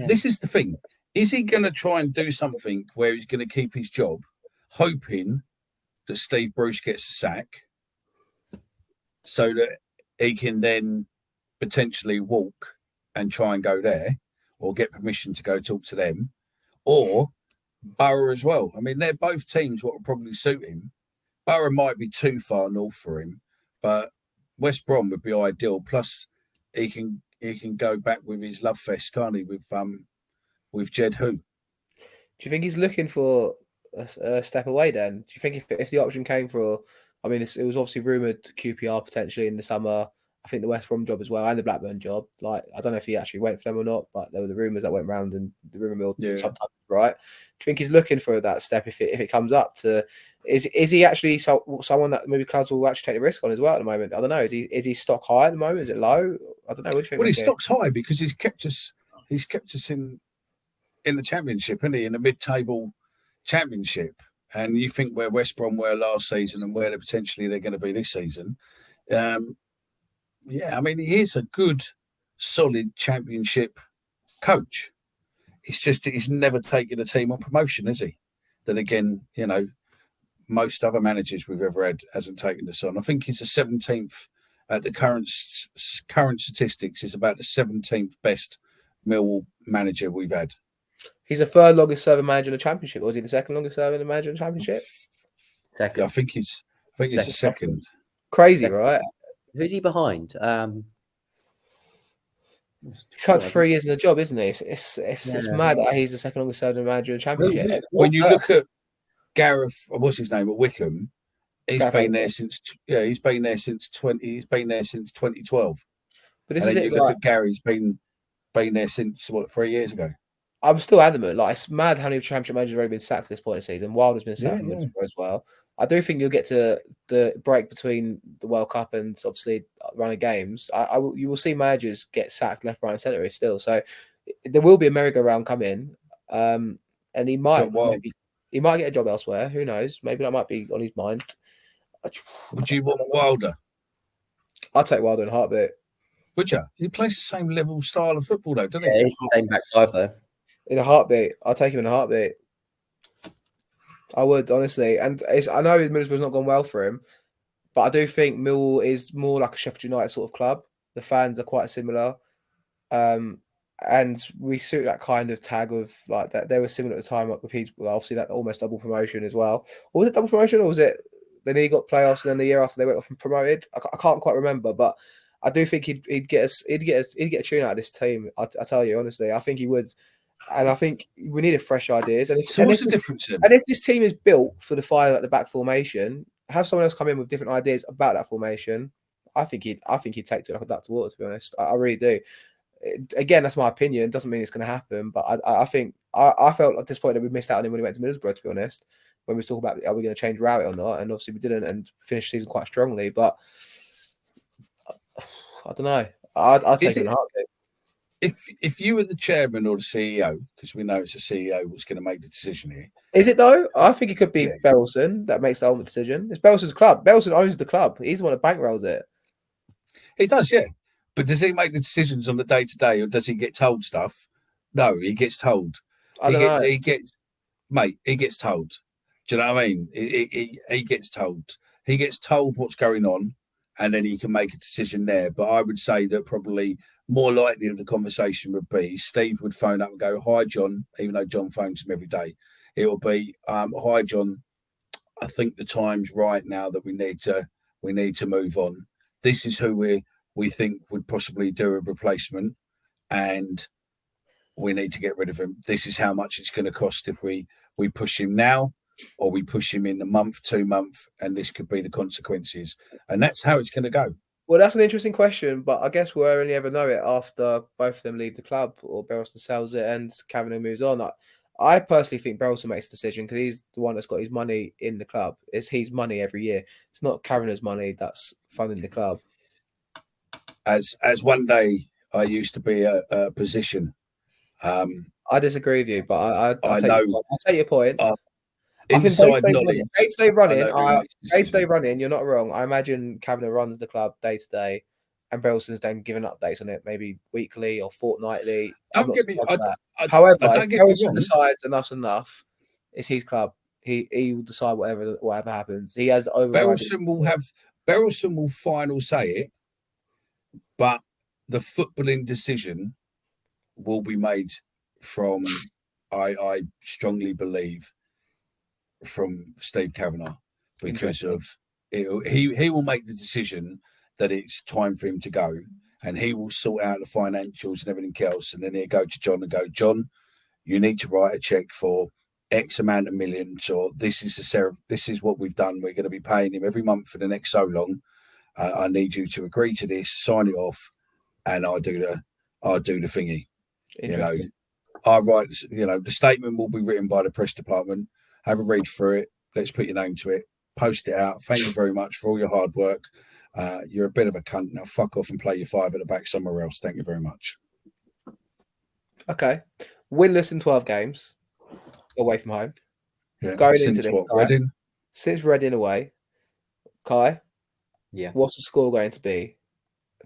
this is the thing. Is he going to try and do something where he's going to keep his job, hoping that Steve Bruce gets a sack so that he can then potentially walk and try and go there or get permission to go talk to them, or Borough as well? I mean, they're both teams what would probably suit him. Borough might be too far north for him, but West Brom would be ideal. Plus, he can go back with his love fest, can't he? With Jed Hu.
Do you think he's looking for a step away then? Do you think if the option came for, I mean, it was obviously rumoured QPR potentially in the summer. I think the West Brom job as well and the Blackburn job. Like, I don't know if he actually went for them or not, but there were the rumours that went round and the rumour mill sometimes, right? Do you think he's looking for that step if it comes up to? Is he actually someone that maybe clubs will actually take the risk on as well at the moment? I don't know. Is he stock high at the moment? Is it low? I don't know. What do you think?
Well, his stock's high because he's kept us in the Championship, isn't he? In the mid-table Championship. And you think where West Brom were last season and where they're going to be this season. Yeah, I mean, he is a good, solid Championship coach. It's just he's never taken a team on promotion, has he? Then again, most other managers we've ever had hasn't taken this on. I think he's the 17th at the current statistics. Is about the 17th best Millwall manager we've had.
He's the third longest serving manager in the Championship, or was he the second longest serving manager in the Championship?
Second.
Yeah, I think he's the second.
Crazy, right?
Who's he behind?
He's had 3 years in the job, isn't he? It's mad that he's the second longest serving manager in the Championship.
When you look at Gareth, what's his name at Wickham, he's been there since 2012.
But this
and
is
then
it.
You look at Gary's been there since 3 years ago.
I'm still adamant. Like, it's mad how many Championship managers have already been sacked at this point in the season. Wilder's been sacked from Middlesbrough as well. I do think you'll get to the break between the World Cup and obviously run of games. You will see managers get sacked left, right, and centre still. So there will be a merry-go-round coming, and he might get a job elsewhere. Who knows? Maybe that might be on his mind.
Would you want Wilder?
I'd take Wilder in a heartbeat.
Would you? He plays the same level style of football, though, doesn't he?
Yeah, he's the same back five, though.
In a heartbeat. I'll take him in a heartbeat. I would, honestly. And I know Middlesbrough's not gone well for him, but I do think Millwall is more like a Sheffield United sort of club. The fans are quite similar. And we suit that kind of tag of like that. They were similar at the time, like with his, obviously that almost double promotion as well. Or was it double promotion, or was it then he got playoffs and then the year after they went up and promoted? I can't quite remember, but I do think he'd get a tune out of this team. I tell you honestly, I think he would. And I think we needed fresh ideas. And
what's the difference?
And if this team is built for the 5 at the back formation, have someone else come in with different ideas about that formation. I think he'd take to it like a duck to water. To be honest, I really do. Again, that's my opinion. Doesn't mean it's going to happen, but I think I felt at this point that we missed out on him when he went to Middlesbrough. To be honest, when we was talking about are we going to change route or not, and obviously we didn't, and finished the season quite strongly. But I don't know. I'd take it in a heartbeat.
If you were the chairman or the CEO, because we know it's the CEO who's going to make the decision here.
Is it though? I think it could be Berylson that makes the ultimate decision. It's Berylson's club. Berylson owns the club. He's the one that bankrolls it.
He does, yeah. But does he make the decisions on the day-to-day, or does he get told stuff? No, he gets told.
I don't know.
He gets told. Do you know what I mean? He gets told. He gets told what's going on, and then he can make a decision there. But I would say that probably more likely the conversation would be Steve would phone up and go, "Hi, John," even though John phones him every day. It will be, "Hi, John. I think the time's right now that we need to move on. This is who we think would possibly do a replacement, and we need to get rid of him. This is how much it's going to cost if we push him now, or we push him in a month, 2 months, and this could be the consequences." And that's how it's going to go.
Well, that's an interesting question, but I guess we'll only ever know it after both of them leave the club or Berylson sells it and Kavanagh moves on. I personally think Berylson makes the decision because he's the one that's got his money in the club. It's his money every year. It's not Kavanagh's money that's funding the club.
As one day I used to be a position.
I disagree with you, but I'll take your point. I think day-to-day running, you're not wrong. I imagine Kavanagh runs the club day to day, and Berylson's then giving updates on it, maybe weekly or fortnightly. However, if Berylson decides enough's enough, it's his club. He will decide whatever happens. He has the overriding.
Berylson will final say it, but the footballing decision will be made from, I strongly believe, from Steve Kavanagh, because of he will make the decision that it's time for him to go, and he will sort out the financials and everything else, and then he'll go to John and go, "John, you need to write a check for X amount of millions, or this is what we've done. We're going to be paying him every month for the next so long. I need you to agree to this, sign it off, and I'll do the thingy. You know, I write. You know, the statement will be written by the press department. Have a read through it. Let's put your name to it. Post it out. Thank you very much for all your hard work. You're a bit of a cunt. Now fuck off and play your 5 at the back somewhere else. Thank you very much.
Okay. Winless in 12 games away from home.
Yeah.
Going
Since
into this,
what, Reading?
Since Reading away, Kai.
Yeah.
What's the score going to be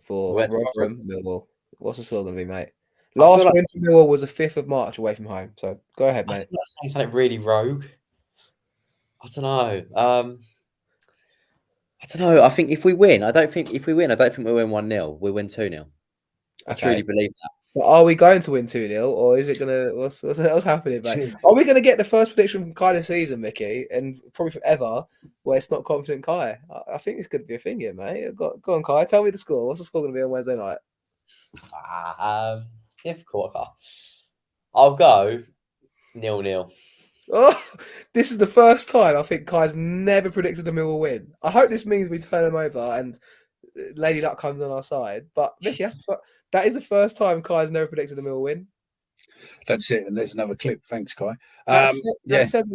for Rotherham, Millwall? What's the score going to be, mate? Last win for Millwall was the 5th of March away from home. So go ahead, mate.
That's saying something really rogue. I don't know. I don't know. I think if we win, I don't think we win 1-0. We win 2-0. I truly believe that.
But are we going to win 2-0, or is it gonna? What's happening, mate? Are we gonna get the first prediction from Kai this season, Mickey, and probably forever, where it's not confident Kai? I think it's gonna be a thing here, mate. Go on, Kai. Tell me the score. What's the score gonna be on Wednesday night?
Difficult. I'll go 0-0.
Oh, this is the first time I think Kai's never predicted a Millwall win. I hope this means we turn them over and Lady Luck comes on our side. But Mickey, that is the first time Kai's never predicted a Millwall win.
That's it. And there's another clip. Thanks, Kai.
That says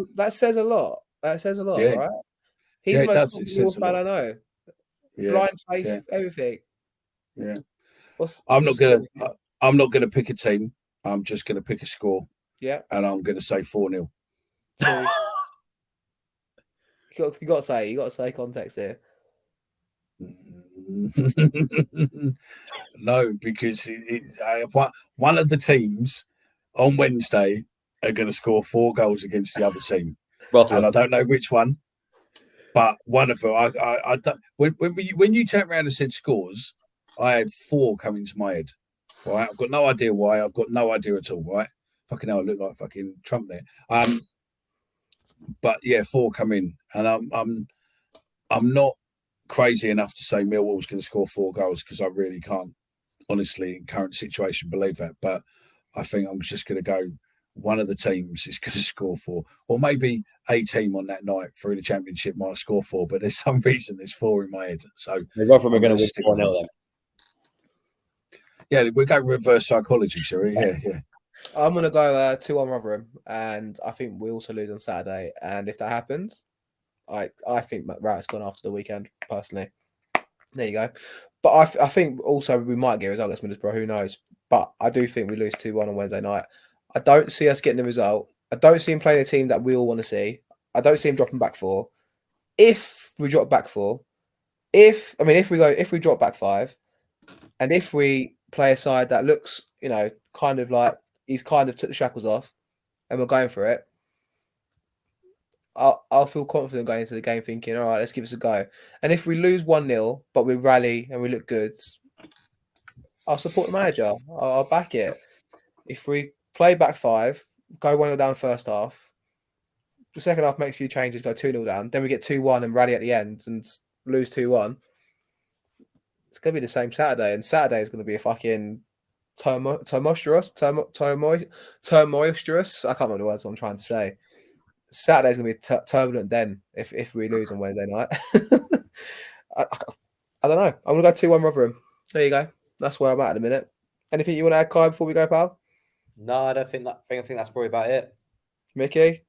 a lot. That says a lot, right? He's the most confident fan I know. Yeah. Blind faith, everything.
Yeah. I'm not gonna pick a team. I'm just gonna pick a score.
Yeah.
And I'm gonna say 4-0.
You got to say context here.
No, because one of the teams on Wednesday are going to score 4 goals against the other team, and I don't know which one, but one of them. I don't, when you turned around and said scores, I had 4 coming to my head. Right, I've got no idea why. I've got no idea at all. Right, fucking hell, I look like fucking Trump there. But yeah, 4 come in, and I'm not crazy enough to say Millwall's going to score 4 goals because I really can't, honestly, in current situation, believe that. But I think I'm just going to go. One of the teams is going to score 4, or maybe a team on that night through the Championship might score 4. But there's some reason there's 4 in my head. So
Rotherham are going to win 4-0 then.
Yeah, we go reverse psychology, shall we? Yeah.
I'm going to go 2-1 Rotherham, and I think we also lose on Saturday. And if that happens, I think Rat's gone after the weekend, personally. There you go. But I think also we might get a result against Middlesbrough, who knows? But I do think we lose 2-1 on Wednesday night. I don't see us getting the result. I don't see him playing a team that we all want to see. I don't see him dropping back 4. If we drop back 4, if we drop back 5, and if we play a side that looks, kind of like he's kind of took the shackles off and we're going for it, I'll feel confident going into the game thinking, all right, let's give us a go. And if we lose 1-0, but we rally and we look good, I'll support the manager. I'll back it. If we play back 5, go 1-0 down first half, the second half makes a few changes, go 2-0 down, then we get 2-1 and rally at the end and lose 2-1. It's going to be the same Saturday, and Saturday is going to be a fucking tumultuous. I can't remember the words I'm trying to say. Saturday's going to be turbulent then if we lose on Wednesday night. I don't know. I'm going to go 2-1 Rotherham. There you go. That's where I'm at the minute. Anything you want to add, Kai, before we go, pal?
No, I don't think that. I think that's probably about it.
Mickey?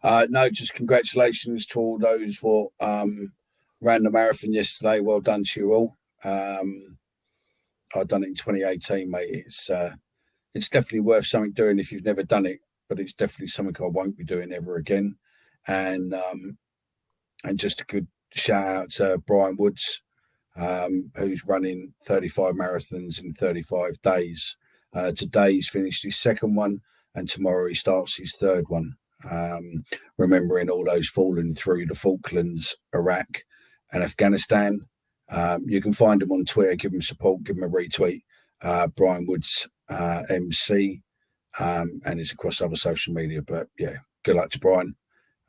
No, just congratulations to all those who ran the marathon yesterday. Well done to you all. I've done it in 2018, mate. It's definitely worth something doing if you've never done it. But it's definitely something I won't be doing ever again. And just a good shout out to Brian Woods, who's running 35 marathons in 35 days. Today he's finished his 2nd one, and tomorrow he starts his 3rd one. Remembering all those fallen through the Falklands, Iraq, and Afghanistan. You can find him on Twitter. Give him support. Give him a retweet. Brian Woods MC. And it's across other social media, but yeah, good luck to Brian.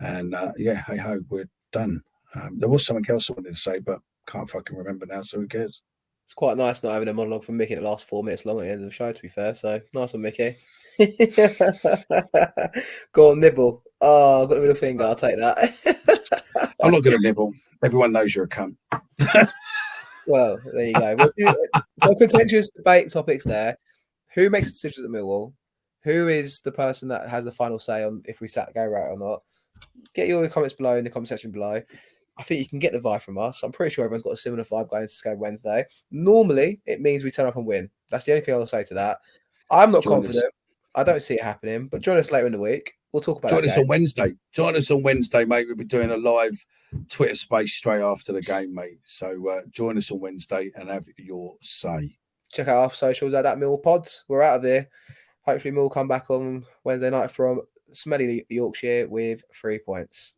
And hey ho, we're done. There was something else I wanted to say, but can't fucking remember now, so who cares?
It's quite nice not having a monologue from Mickey that lasts 4 minutes long at the end of the show, to be fair. So nice one, Mickey. Go on, nibble. Oh, I've got the middle finger. I'll take that.
I'm not going to nibble. Everyone knows you're a cunt.
Well, there you go. Well, so contentious debate topics there. Who makes the decisions at Millwall? Who is the person that has the final say on if we go right or not? Get your comments below in the comment section below. I think you can get the vibe from us. I'm pretty sure everyone's got a similar vibe going into Sky Wednesday. Normally, it means we turn up and win. That's the only thing I'll say to that. I'm not confident. I don't see it happening, but join us later in the week. We'll talk about it.
Join us on Wednesday. Join us on Wednesday, mate. We'll be doing a live Twitter space straight after the game, mate. So join us on Wednesday and have your say.
Check out our socials at that Mill Pods. We're out of here. Hopefully, Mill come back on Wednesday night from smelly Yorkshire with 3 points.